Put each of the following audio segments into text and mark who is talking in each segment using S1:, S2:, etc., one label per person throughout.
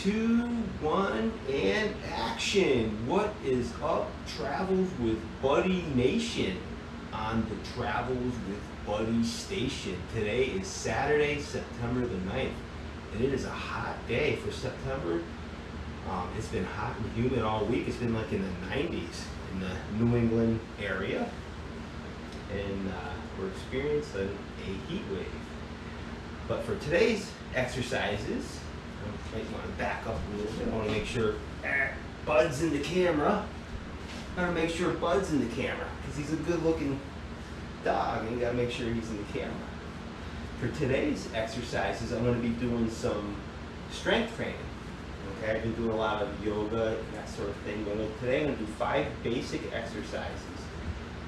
S1: 2, 1, and action. What is up, Travels with Buddy Nation on the Travels with Buddy station. Today is Saturday, September the 9th, and it is a hot day for September. It's been hot and humid all week. It's been like in the 90s in the New England area, and we're experiencing a heat wave. But for today's exercises, I might want to back up a little bit. I want to make sure Bud's in the camera. I want to make sure Bud's in the camera because he's a good-looking dog, and you got to make sure he's in the camera. For today's exercises, I'm going to be doing some strength training. Okay, I've been doing a lot of yoga and that sort of thing. But today I'm going to do 5 basic exercises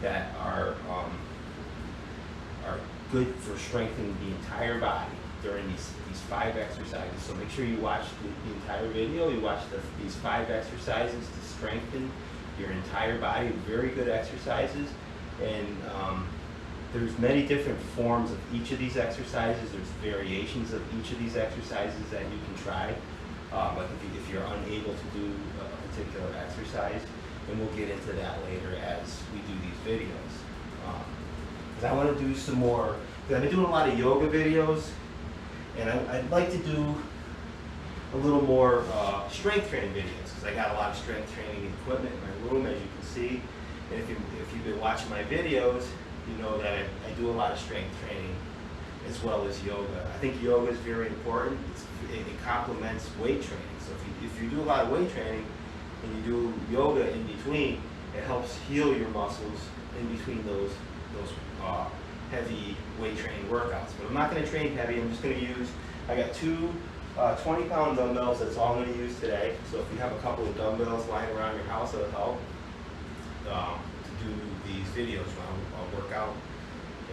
S1: that are good for strengthening the entire body during these 5 exercises. So make sure you watch the entire video. You watch these 5 exercises to strengthen your entire body. Very good exercises, and there's many different forms of each of these exercises. There's variations of each of these exercises that you can try. Like if you're unable to do a particular exercise, and we'll get into that later as we do these videos. Because I want to do some more. I've been doing a lot of yoga videos, and I'd like to do a little more strength training videos because I got a lot of strength training equipment in my room, as you can see. And if you've been watching my videos, you know that I do a lot of strength training as well as yoga. I think yoga is very important. It complements weight training. So if you do a lot of weight training and you do yoga in between, it helps heal your muscles in between those heavy weight training workouts. But I'm not going to train heavy. I'm just going to use, I got 2 20-pound dumbbells. That's all I'm going to use today. So if you have a couple of dumbbells lying around your house, it'll help to do these videos when I'll work out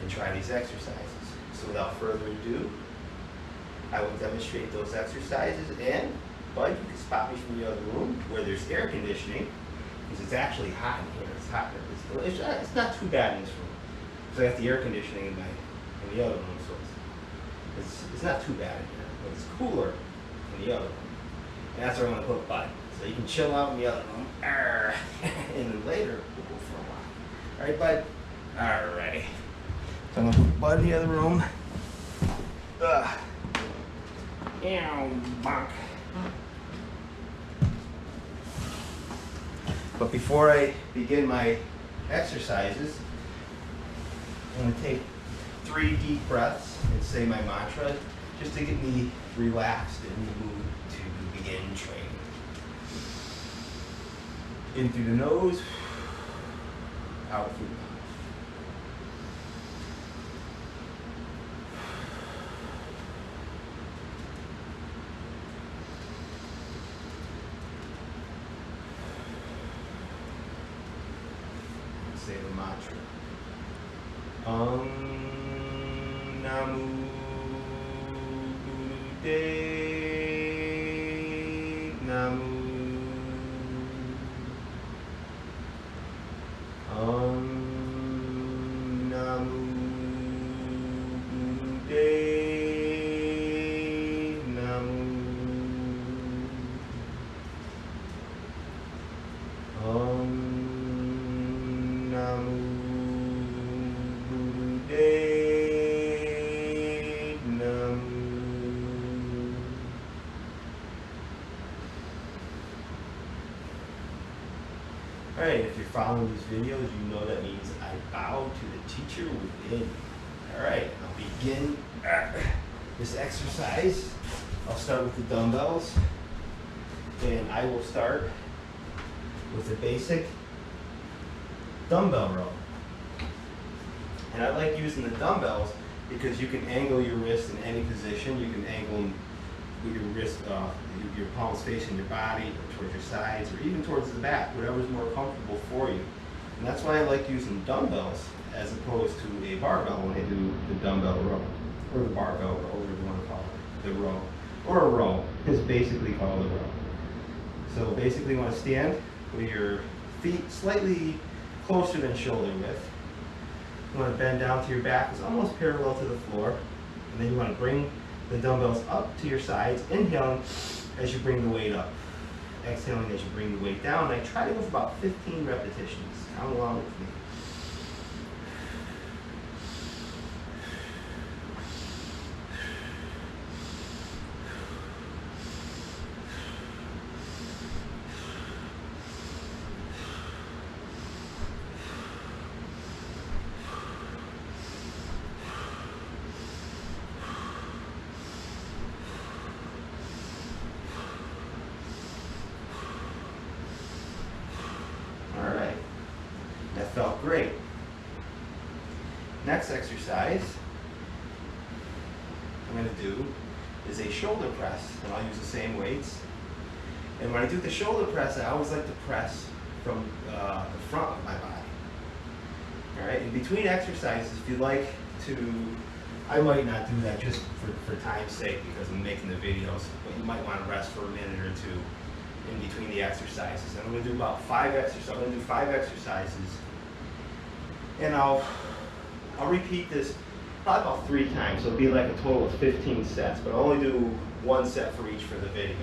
S1: and try these exercises. So without further ado, I will demonstrate those exercises. And Bud, you can spot me from the other room where there's air conditioning, because it's actually hot in here. It's hot. It's not too bad in this room. So I got the air conditioning in the other room, so it's not too bad in here, but it's cooler in the other room. And that's where I'm going to put Bud. So you can chill out in the other room. And then later, we'll go for a while. All right, Bud? All right. So I'm going to put Bud in the other room. Bonk. But before I begin my exercises, I'm going to take 3 deep breaths and say my mantra just to get me relaxed and in the mood to begin training. In through the nose, out through the mouth. Say the mantra. Namu Gurudev Namu. Namu Gurudev Namu. Namu Gurudev Namu. Alright, if you're following these videos, you know that means I bow to the teacher within. Alright, I'll begin this exercise. I'll start with the dumbbells, and I will start with the basic dumbbell row. And I like using the dumbbells because you can angle your wrist in any position. You can angle them with your wrist, your palms facing your body, or towards your sides, or even towards the back, whatever's more comfortable for you. And that's why I like using dumbbells as opposed to a barbell when I do the dumbbell row, or the barbell row, whatever you want to call it, the row. Or a row is basically called a row. So basically you want to stand with your feet slightly closer than shoulder width. You want to bend down to your back. It's almost parallel to the floor. And then you want to bring the dumbbells up to your sides, inhaling as you bring the weight up. Exhaling as you bring the weight down. And I try to go for about 15 repetitions. Count along with me. That felt great. Next exercise I'm going to do is a shoulder press, and I'll use the same weights. And when I do the shoulder press, I always like to press from the front of my body. All right, in between exercises, if you'd like to, I might not do that just for time's sake because I'm making the videos, but you might want to rest for a minute or two in between the exercises. And I'm going to do about 5 exercises. I'm going to do 5 exercises, and I'll repeat this probably about 3 times. So it'll be like a total of 15 sets, but I'll only do 1 set for each for the video.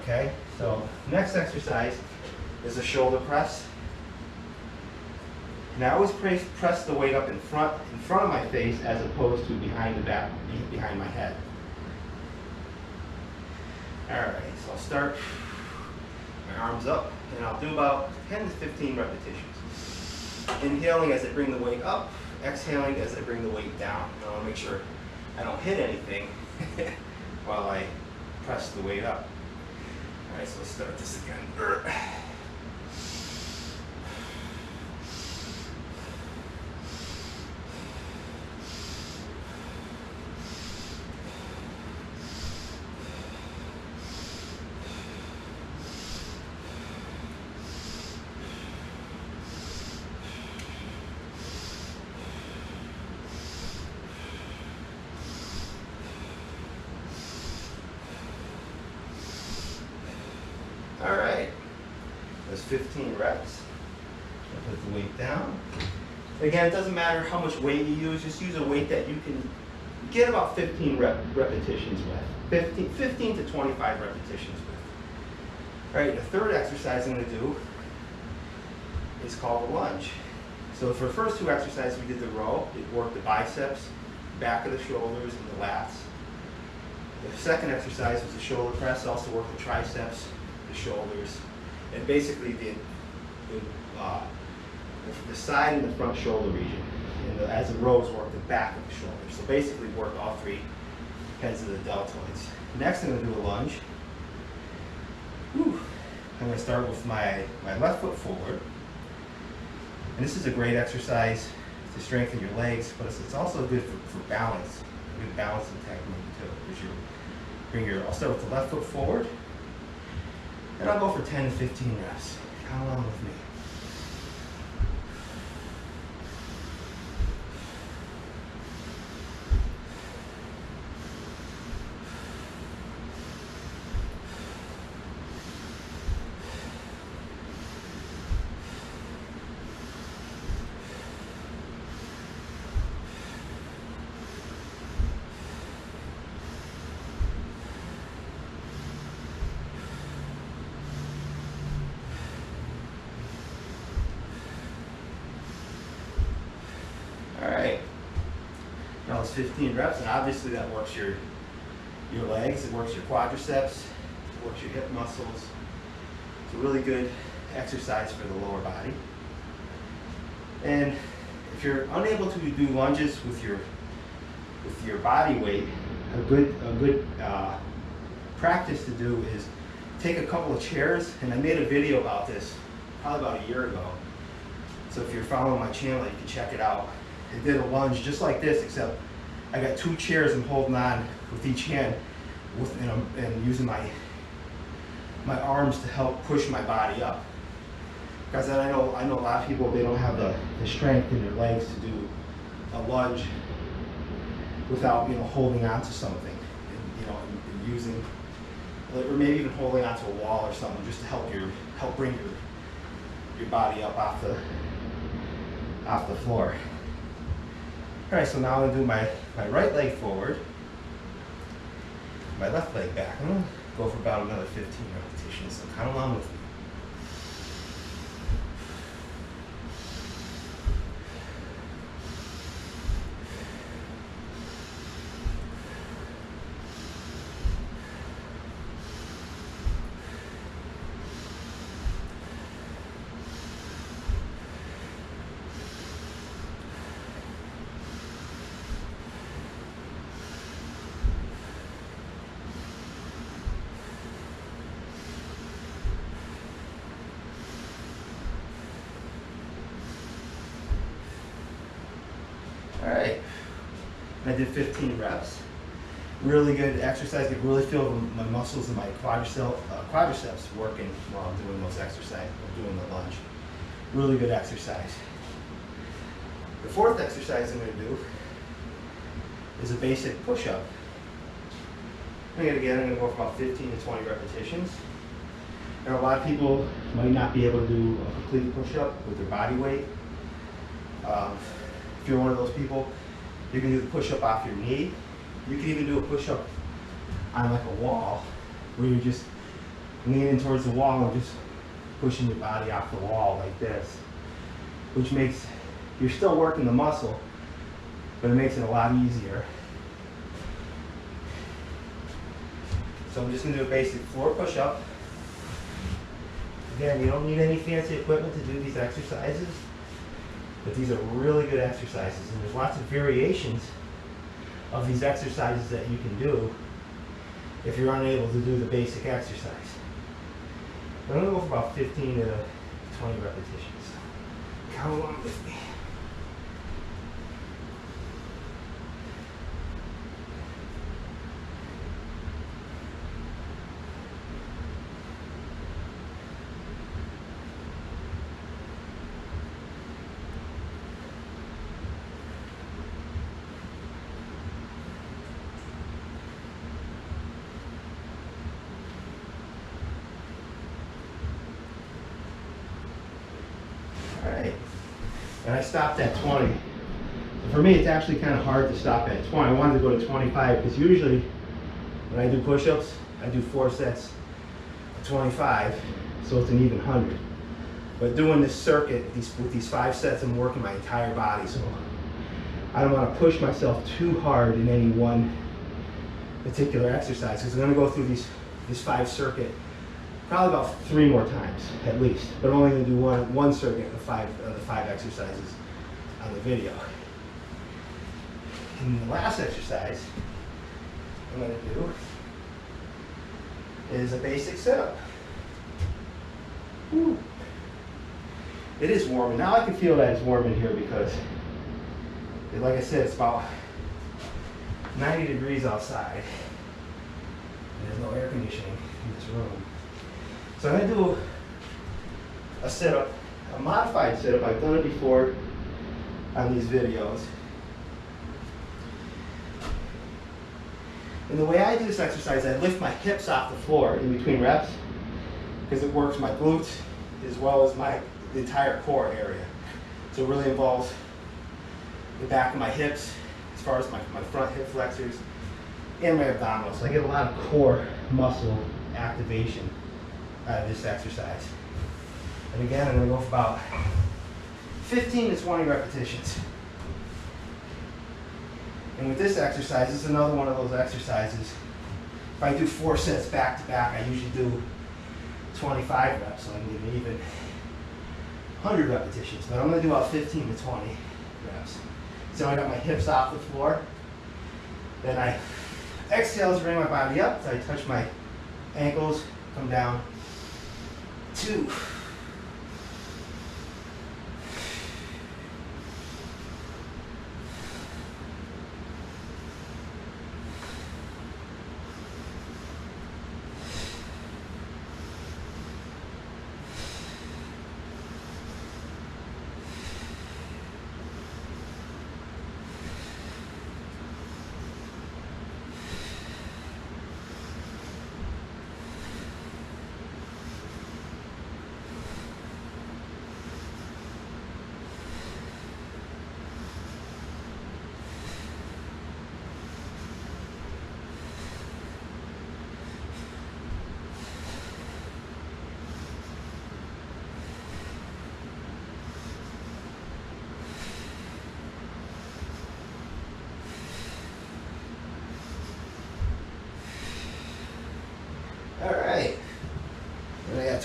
S1: Okay, so next exercise is a shoulder press. And I always press the weight up in front of my face as opposed to behind the back, behind my head. All right, so I'll start my arms up, and I'll do about 10 to 15 repetitions. Inhaling as I bring the weight up, exhaling as I bring the weight down. I want to make sure I don't hit anything while I press the weight up. All right, so let's start this again. All right, that's 15 reps. I'll put the weight down. Again, it doesn't matter how much weight you use, just use a weight that you can get about 15 repetitions with. 15 to 25 repetitions with. All right, the third exercise I'm gonna do is called a lunge. So for the first 2 exercises, we did the row. It worked the biceps, back of the shoulders, and the lats. The second exercise was the shoulder press, also worked the triceps, the shoulders, and basically the side and the front shoulder region. And as the rows work the back of the shoulders. So basically work all 3 heads of the deltoids. Next I'm going to do a lunge. I'm going to start with my left foot forward. And this is a great exercise to strengthen your legs, but it's also good for balance, a good balancing technique too. I'll start with the left foot forward. And I'll go for 10 to 15 reps. Count along with me. All right, now it's 15 reps, and obviously that works your legs, it works your quadriceps, it works your hip muscles. It's a really good exercise for the lower body. And if you're unable to do lunges with your body weight, a good practice to do is take a couple of chairs, and I made a video about this probably about a year ago. So if you're following my channel, you can check it out. I did a lunge just like this, except I got 2 chairs I'm holding on with each hand, and using my arms to help push my body up. Because I know a lot of people, they don't have the strength in their legs to do a lunge without holding on to something, and using, or maybe even holding onto a wall or something just to help bring your body up off the floor. All right, so now I'm going to do my right leg forward, my left leg back. I'm going Go for about another 15 repetitions. So count along with me. All right, I did 15 reps. Really good exercise. I could really feel my muscles and my quadriceps working while I'm doing those exercises, doing the lunge. Really good exercise. The fourth exercise I'm going to do is a basic push-up. I'm going to go for about 15 to 20 repetitions. Now, a lot of people might not be able to do a complete push-up with their body weight. If you're one of those people, you can do the push-up off your knee. You can even do a push-up on like a wall, where you're just leaning towards the wall and just pushing your body off the wall like this, which makes, you're still working the muscle, but it makes it a lot easier. So I'm just going to do a basic floor push-up. Again, you don't need any fancy equipment to do these exercises, but these are really good exercises, and there's lots of variations of these exercises that you can do if you're unable to do the basic exercise. I'm going to go for about 15 to 20 repetitions. Count along with me. Alright, and I stopped at 20. For me, it's actually kind of hard to stop at 20. I wanted to go to 25 because usually when I do push-ups, I do 4 sets of 25, so it's an even 100. But doing this circuit, with these 5 sets, I'm working my entire body, so I don't want to push myself too hard in any one particular exercise, because I'm going to go through this 5 circuit probably about 3 more times at least, but I'm only going to do one circuit of the five exercises on the video. And the last exercise I'm going to do is a basic sit-up. Woo. It is warm, and now I can feel that it's warm in here because, like I said, it's about 90 degrees outside, and there's no air conditioning in this room. So I'm going to do a sit-up, a modified sit-up. I've done it before on these videos. And the way I do this exercise, I lift my hips off the floor in between reps because it works my glutes as well as the entire core area. So it really involves the back of my hips as far as my front hip flexors and my abdominals. So I get a lot of core muscle activation out of this exercise. And again, I'm going to go for about 15 to 20 repetitions. And with this exercise, this is another one of those exercises. If I do 4 sets back to back, I usually do 25 reps, so I can get an even 100 repetitions. But I'm going to do about 15 to 20 reps. So I got my hips off the floor. Then I exhale to bring my body up. So I touch my ankles, come down. 2. 3.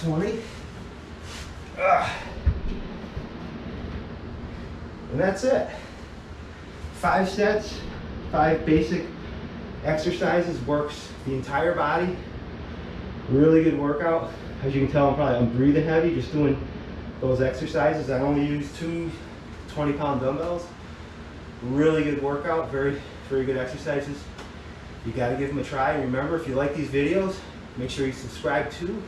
S1: 20. Ugh. And that's it. 5 sets, 5 basic exercises, works the entire body. Really good workout. As you can tell, I'm breathing heavy just doing those exercises. I only use 2 20-pound dumbbells. Really good workout, very good exercises. You got to give them a try. Remember, if you like these videos, make sure you subscribe to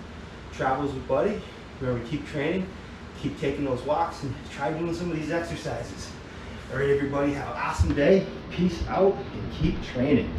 S1: Travels with Buddy. Remember, keep training, keep taking those walks, and try doing some of these exercises. All right, everybody, have an awesome day. Peace out, and keep training.